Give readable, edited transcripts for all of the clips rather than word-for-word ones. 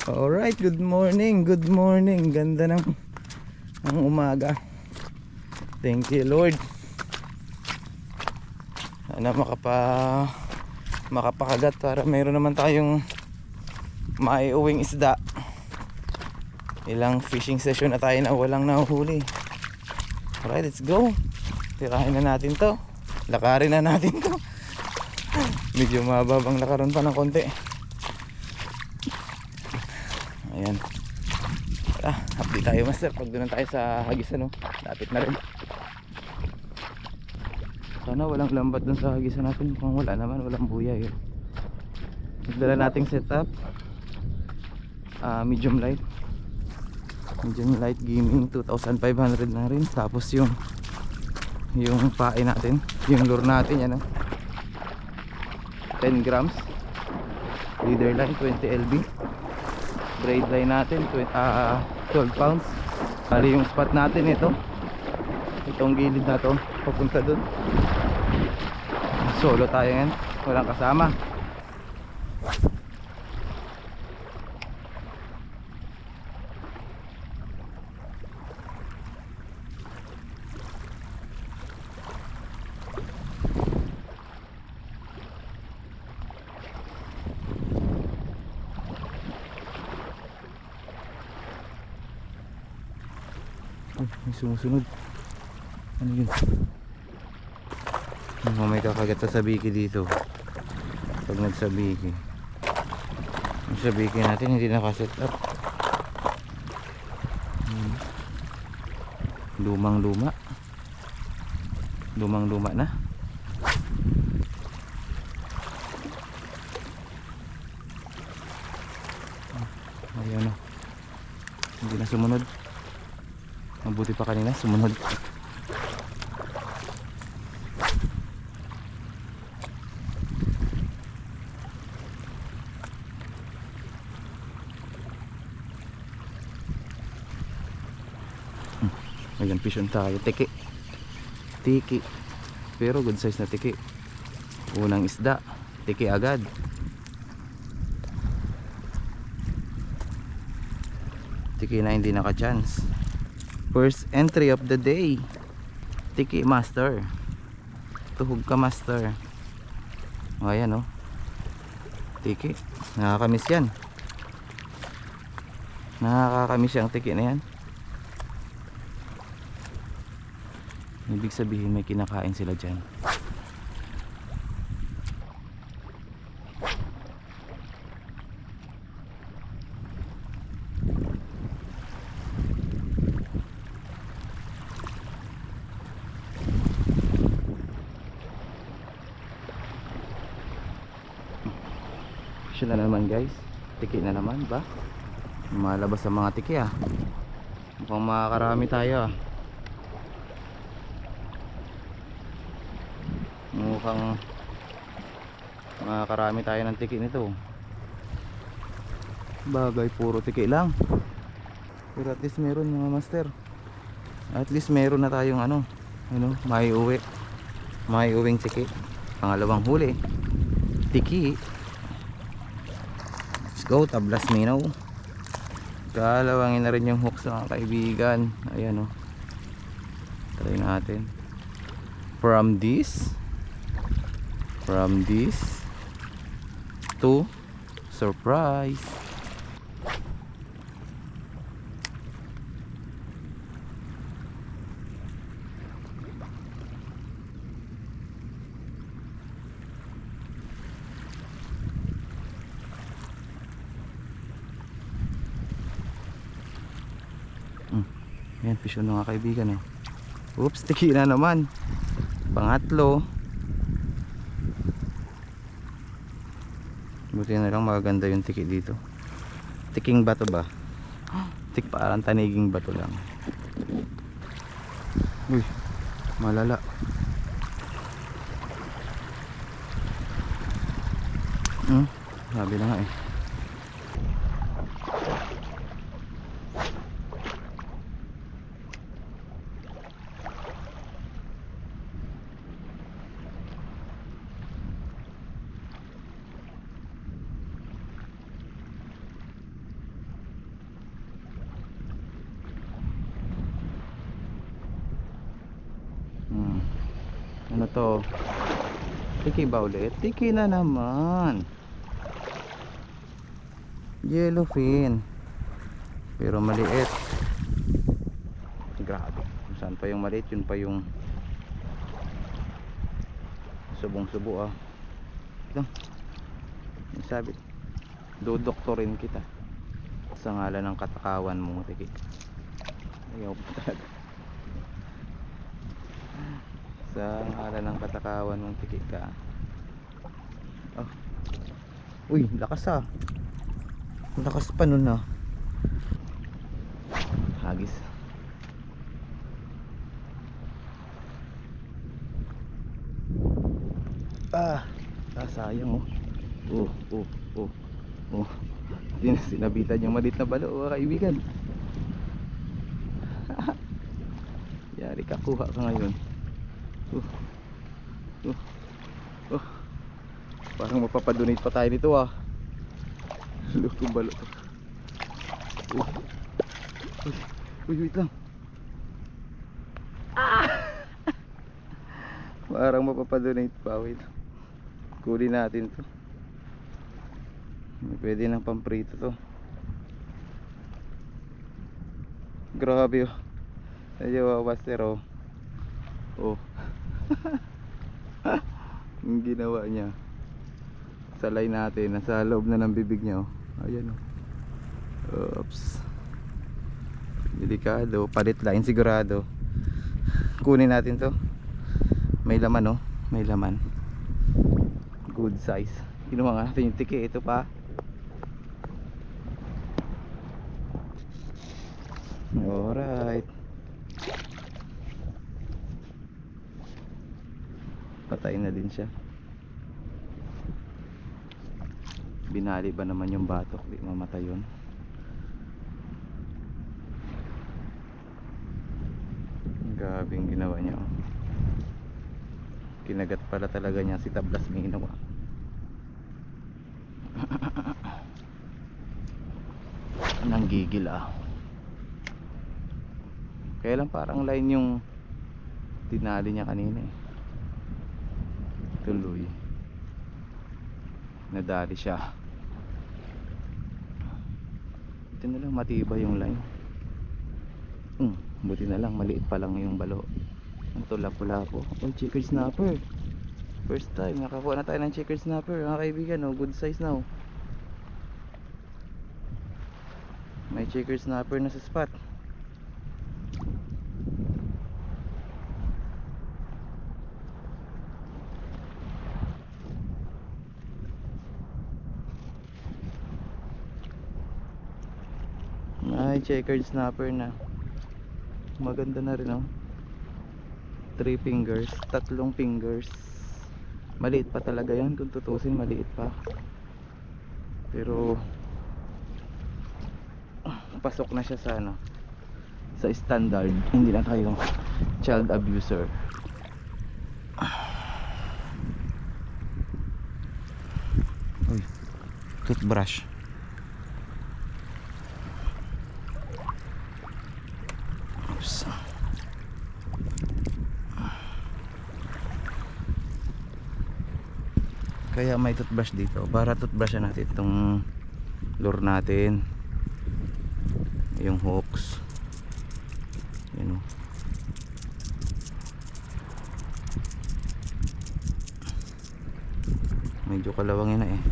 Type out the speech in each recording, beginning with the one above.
Alright, good morning, good morning. Ganda ng umaga. Thank you Lord. Sana makapakagat para mayroon naman tayong maiuwing isda. Ilang fishing session na tayo na walang nahuhuli. Alright, let's go. Tirahin na natin to. Lakarin na natin to. Medyo mababang lakaron pa ng konti. Ayan. Update tayo master pag doon tayo sa Hagisan, no? Lapit na rin. Sana walang lambat doon sa Hagisan natin. Kung wala naman, walang buya yun. Nagdala nating setup, medium light gaming, 2,500 na rin. Tapos yung pae natin, yung lure natin yan, 10 grams, leader line 20 lb, braid line natin 12 pounds. Bali yung spot natin itong gilid na to papunta dun. Solo tayo ngayon, walang kasama. May sumusunod. Ano yun? May kakagat sa sabiki dito. Pag nagsabiki, yung sabiki natin hindi nakaset up. Lumang luma na. Ayan o, hindi na sumunod. Mabuti pa kanina sumunod. Ayan, fish on tayo. Tiki pero good size na tiki. Unang isda, tiki agad. Tiki na hindi naka chance. First entry of the day, tiki master. Tuhog ka master. O ayan o, tiki. Nakakamiss yan. Nakakamiss yung tiki na yan. Ibig sabihin may kinakain sila dyan. Na naman guys, tiki na naman ba? Malabas ang mga tiki mukhang makakarami tayo mukhang makakarami tayo ng tiki nito. Bagay puro tiki lang, pero at least meron mga master. At least meron na tayong may uwing tiki. Pangalawang huli, tiki. Go, tablas minaw. Kalawangin na rin yung hooks mga kaibigan. Ayan try natin. From this to surprise. Ayan, fish on mga kaibigan Oops, tiki na naman. Pangatlo. Buti na lang magaganda yung tiki dito. Tiking bato ba? Tik parang taniging bato lang. Uy, malala. Sabi na nga to? Tiki ba ulit? Tiki na naman. Yellowfin. Pero maliit. Grabe. Kung saan pa yung maliit, yun pa yung subong-subo ah. Ito. Sabi, dodoktorin kita sa ngalan ng katakawan mo, tiki. Ayaw pa talaga. Sa ngalan ng katakawan mong tiki ka. Oh. Uy, lakas ah. Lakas pa nun ah. Hagis. Sayang oh. Oh. Sinabitan yung maliit na balo, mga kaibigan. Yari ka, kuha ka ngayon. Parang mapapadonate pa tayo nito ah. Lukong balo. Uy, wait lang. Parang mapapadonate pa, wait. Kunin natin to. Pwede ng pamprito to. Grabe oh. Ayaw wawaster oh. Oh. Yung ginawa niya. Salay natin. Nasa loob na ng bibig niya oh. Ayan oh. Oops. Delikado. Palit line sigurado. Kunin natin to. May laman oh. May laman. Good size. Kinuha nga natin yung tiki. Ito pa. Alright. Patay na din siya. Binali ba naman yung batok? Di mamatay yun. Gabing ginawa niya oh. Kinagat pala talaga niya si Tablas Minaw. Nanggigil ah. Kaya lang parang line yung tinali niya kanina eh. Tuloy nadali siya. Ito na lang matibay yung line. Buti na lang maliit pa lang yung balo. Ang tula-pula-po. Oh, checkered snapper. First time nakakuha na tayo ng checkered snapper mga kaibigan oh. Good size na oh. May checkered snapper na sa spot. May checkered snapper na. Maganda na rin oh. 3 fingers, 3 fingers. Maliit pa talaga yan kung tutusin, maliit pa. Pero pasok na siya sa ano, sa standard. Hindi na tayo child abuser. Uy, toothbrush. Oops. Kaya may toothbrush dito para toothbrushan natin itong lure natin, yung hooks. Yan o. Medyo kalawangin na eh.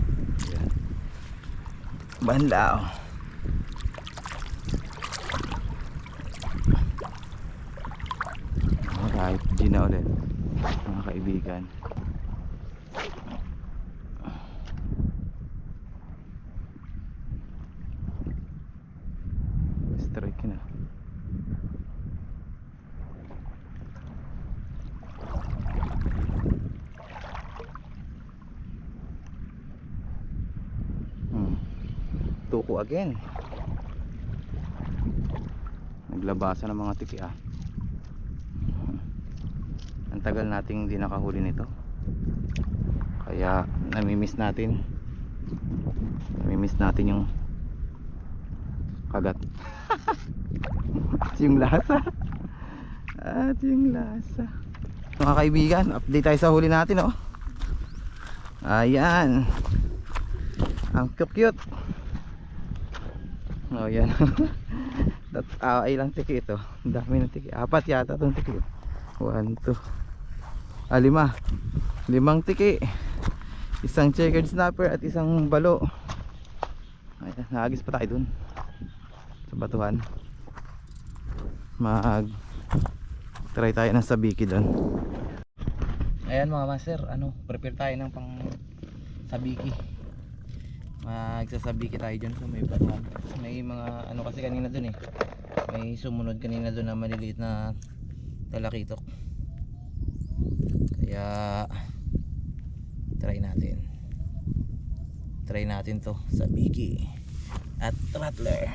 Yan. Banlaw. Alright, G na ulit mga kaibigan. Strike na. Tuko again. Naglabasa ng mga tiki ah. Ang tagal nating hindi nakahuli nito. Kaya namimiss natin. Namimiss natin yung kagat. At yung lasa. At yung lasa. Mga kaibigan, update tayo sa huli natin, oh. Ayan. Ang cute. Oh, yan. Ilang tiki ito? Ang dami ng tiki. 4 yata itong tiki. 1, 2. 5. 5 tiki. Isang checkered snapper at isang balo. Ayan, nahagis pa tayo dun sa batuhan. Try tayo ng sabiki dun. Ayan mga master, prepare tayo ng pang sabiki. Magsasabiki tayo dyan sa may batuhan. May mga kasi kanina dun eh. May sumunod kanina dun na maliliit na talakitok. Kaya try natin to sabiki at rattler.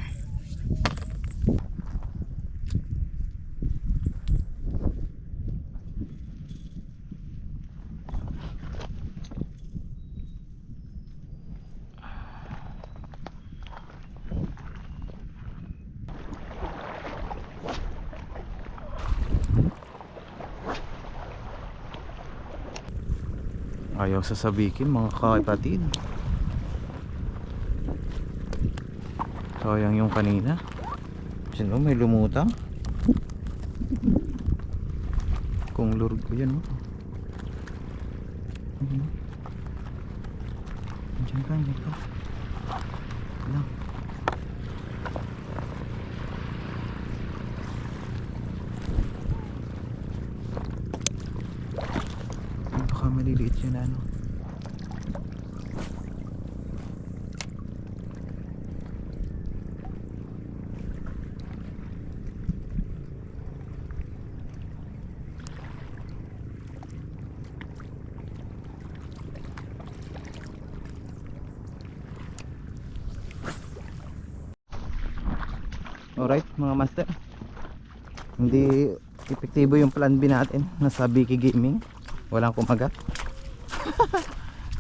Ayaw sasabikin mga kapatid. Sayang yung kanina. Sino may lumutang? Kung lure ko yan, oh. Diyan ka. Lang. Baka maliliit yun, Alright mga master, hindi epektibo yung plan B natin. Nasa Biki Gaming, walang kumagat.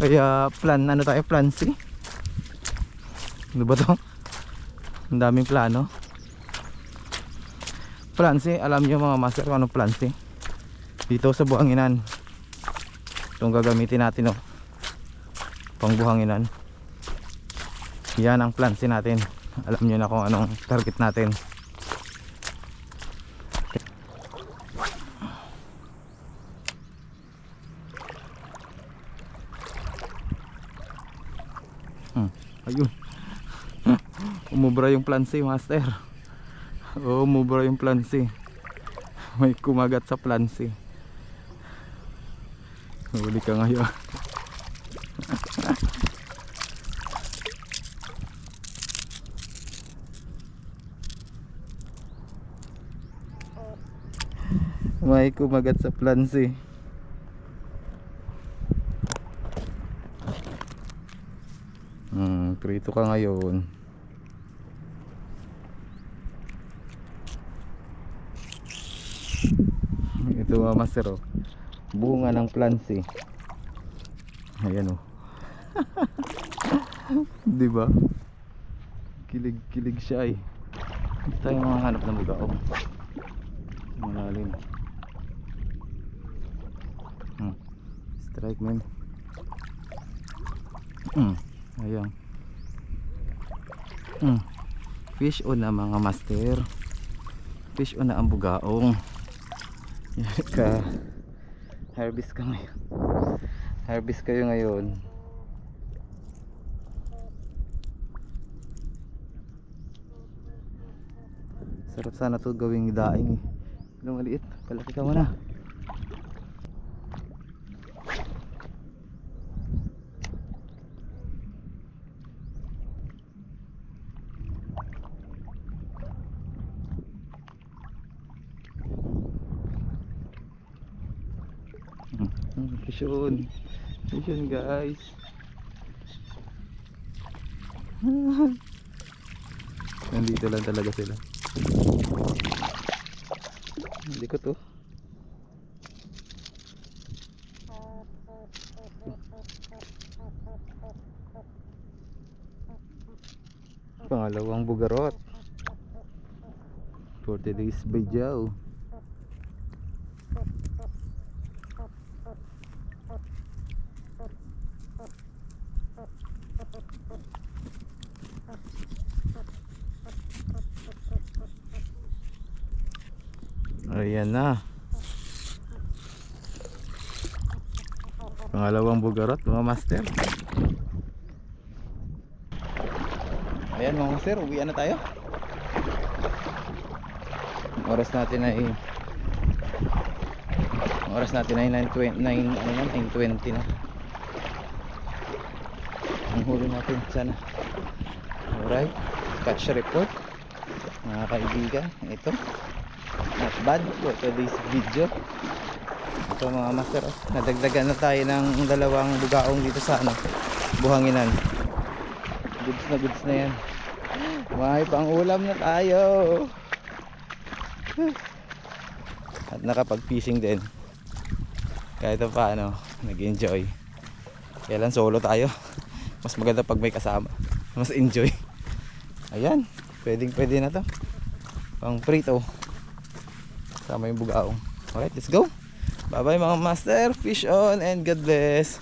Kaya plan C. Ano ba to? Ang daming plano. Plan C, alam nyo mga master kung anong plan C? Dito sa buhanginan, itong gagamitin natin, oh, pang buhanginan. Yan ang plan C natin. Alam nyo na kung anong target natin. Ayun. Umubra yung plan C, master. Umubra yung plan C. May kumagat sa plan C. Huli ka ngayon. May kumagat sa plan C. Prito ka ngayon. Ito mga master, oh. Bunga ng plan C. Ayan, oh. Diba? Kilig siya eh. Hindi tayo makahanap ng bugaong. Malalim. Strike, man. Ayan. Fish on na mga master. Fish on na ang bugaong. Harvest ka ngayon. Harvest kayo ngayon. Sarap sana to gawing daing eh. Pero maliit, palaki ka muna. Vision guys. Nandito lang talaga sila. Hindi ko to. Pangalawang bugarot for today's video. Ayan na. Pangalawang bugarot mga master. Ayan mga master, uwian na tayo. Ang oras natin ay 9:20 na. Ang huli natin sana. Alright, catch report mga kaibigan. Ito, not bad for today's video. Ito mga master, nadagdagan na tayo ng dalawang bugaong dito sa Buhanginan. Goods na yan. May pang ulam na tayo. At nakapag fishing din kahit pa nag-enjoy. Kailan solo tayo, mas maganda pag may kasama, mas enjoy. Ayan, pwede na to pang prito sama yung bugaong. Alright, let's go. Bye bye mga master, fish on and God bless.